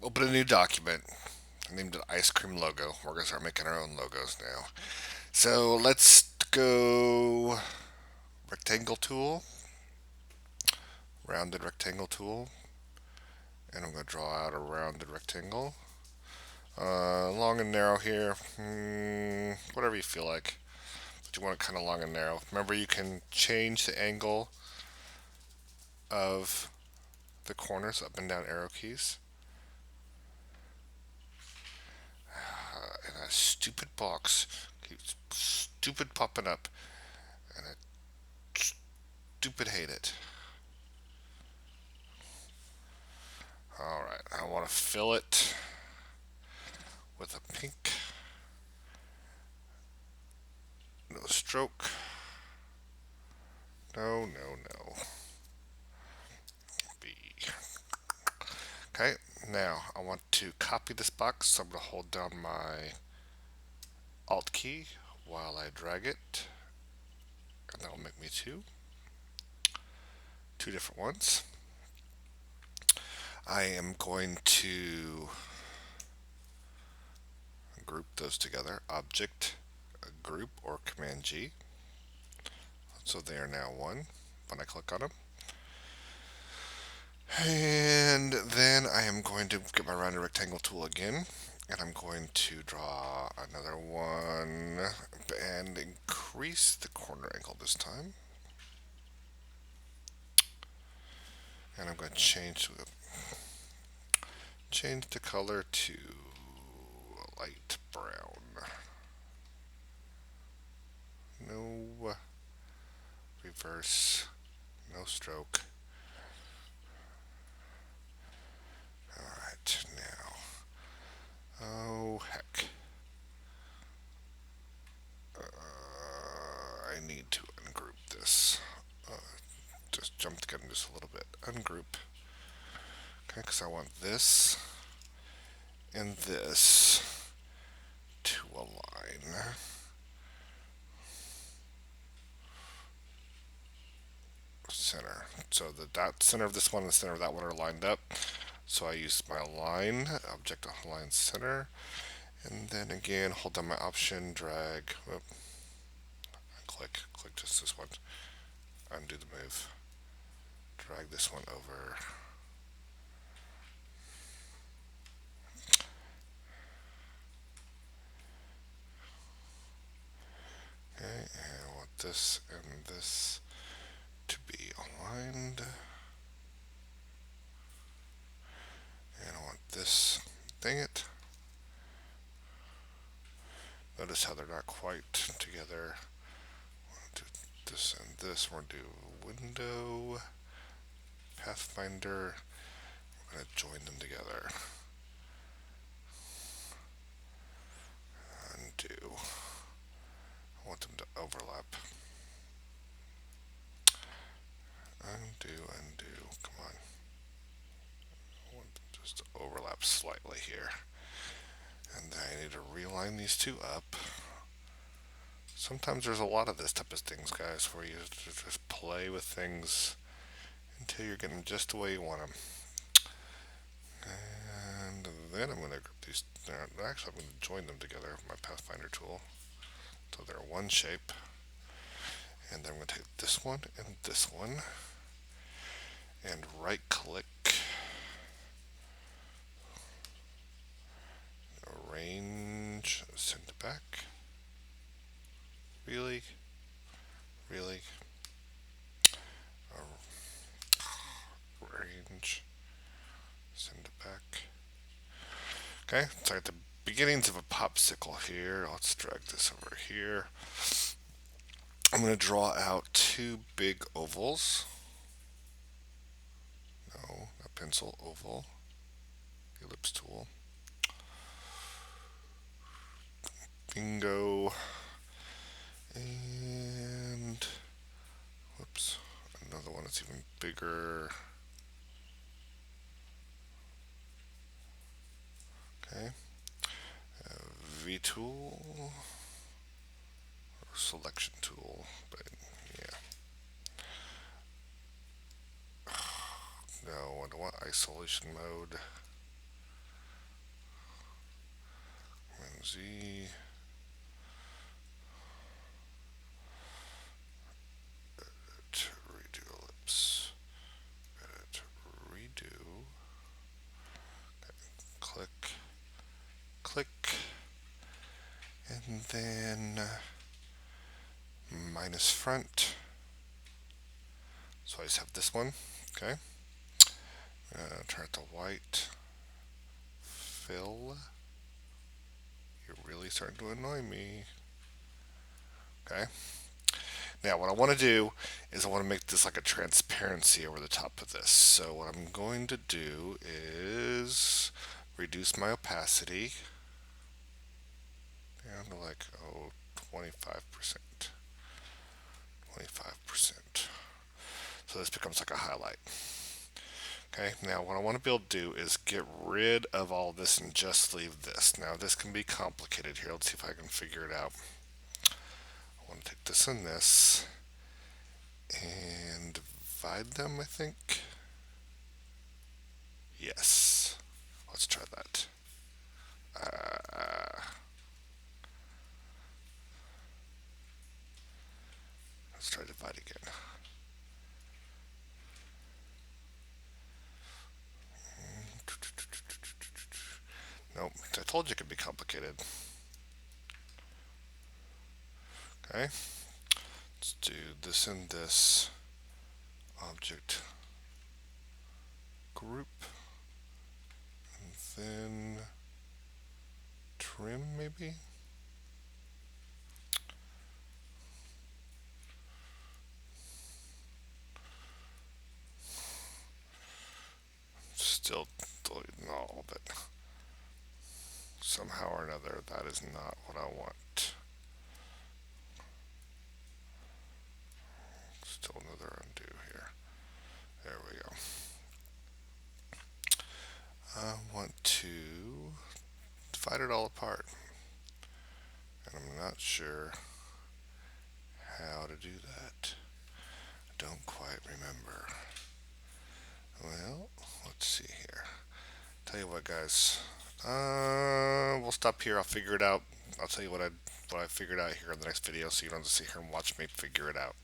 Open a new document. I named it Ice Cream Logo. We're gonna start making our own logos now. So let's go rectangle tool, rounded rectangle tool, and I'm gonna draw out a rounded rectangle. Long and narrow here, whatever you feel like. But you want it kind of long and narrow. Remember, you can change the angle of the corners, up and down arrow keys. And that stupid box keeps stupid popping up, and I stupid hate it. Alright, I want to fill it with a pink. No stroke. No, no, no. B. Okay, now I want to copy this box, so I'm going to hold down my Alt key while I drag it, and that will make me two different ones. I am going to group those together. Object, group, or Command G. So they are now one when I click on them. And then I am going to get my rounded rectangle tool again, and I'm going to draw another one and increase the corner angle this time. And I'm going to change the color to light brown. No reverse, no stroke. Alright, now. Oh, heck. I need to ungroup this. Just jump together just a little bit. Ungroup. Okay, because I want this and this to align. Center. So the dot center of this one and the center of that one are lined up. So I use my align, object align center, and then again hold down my option, drag, click just this one, undo the move, drag this one over. Okay, and I want this and this to be aligned. And I want this, dang it. Notice how they're not quite together. Do this and this. We're going to do window, pathfinder. We're going to join them together. Undo. I want them to overlap. Undo. Come on. I want them just to overlap slightly here. And then I need to realign these two up. Sometimes there's a lot of this type of things, guys, where you just play with things until you're getting just the way you want them. And then I'm going to group these. Actually, I'm going to join them together with my Pathfinder tool. So they're one shape. And then I'm going to take this one and this one and right click, arrange, send it back. Really? Really? Arrange, send it back. Okay, so I got the beginnings of a popsicle here. Let's drag this over here. I'm going to draw out two big ovals. No, a pencil oval. Ellipse tool. Bingo. And whoops, another one that's even bigger. Okay. V tool or selection tool, but yeah. No, I don't want isolation mode. Z. Redo ellipse. Edit. Redo. Click. Click. And then minus front. So I just have this one. Okay. Turn it to white. Fill. You're really starting to annoy me. Okay. Now, what I want to do is I want to make this like a transparency over the top of this. So what I'm going to do is reduce my opacity down to like, 25%. 25%. So this becomes like a highlight. Okay, now what I want to be able to do is get rid of all this and just leave this. Now this can be complicated here. Let's see if I can figure it out. I want to take this and this and divide them, I think. Yes. Let's try that. Let's try divide again. Nope, I told you it could be complicated. Okay, let's do this and this object group, and then trim maybe. Still deleting all of it. Somehow or another, that is not what I want. Still another undo here. There we go. I want to divide it all apart. And I'm not sure how to do that. I don't quite remember. Well, let's see here. Tell you what, guys. We'll stop here. I'll figure it out. I'll tell you what I figured out here in the next video, so you don't have to sit here and watch me figure it out.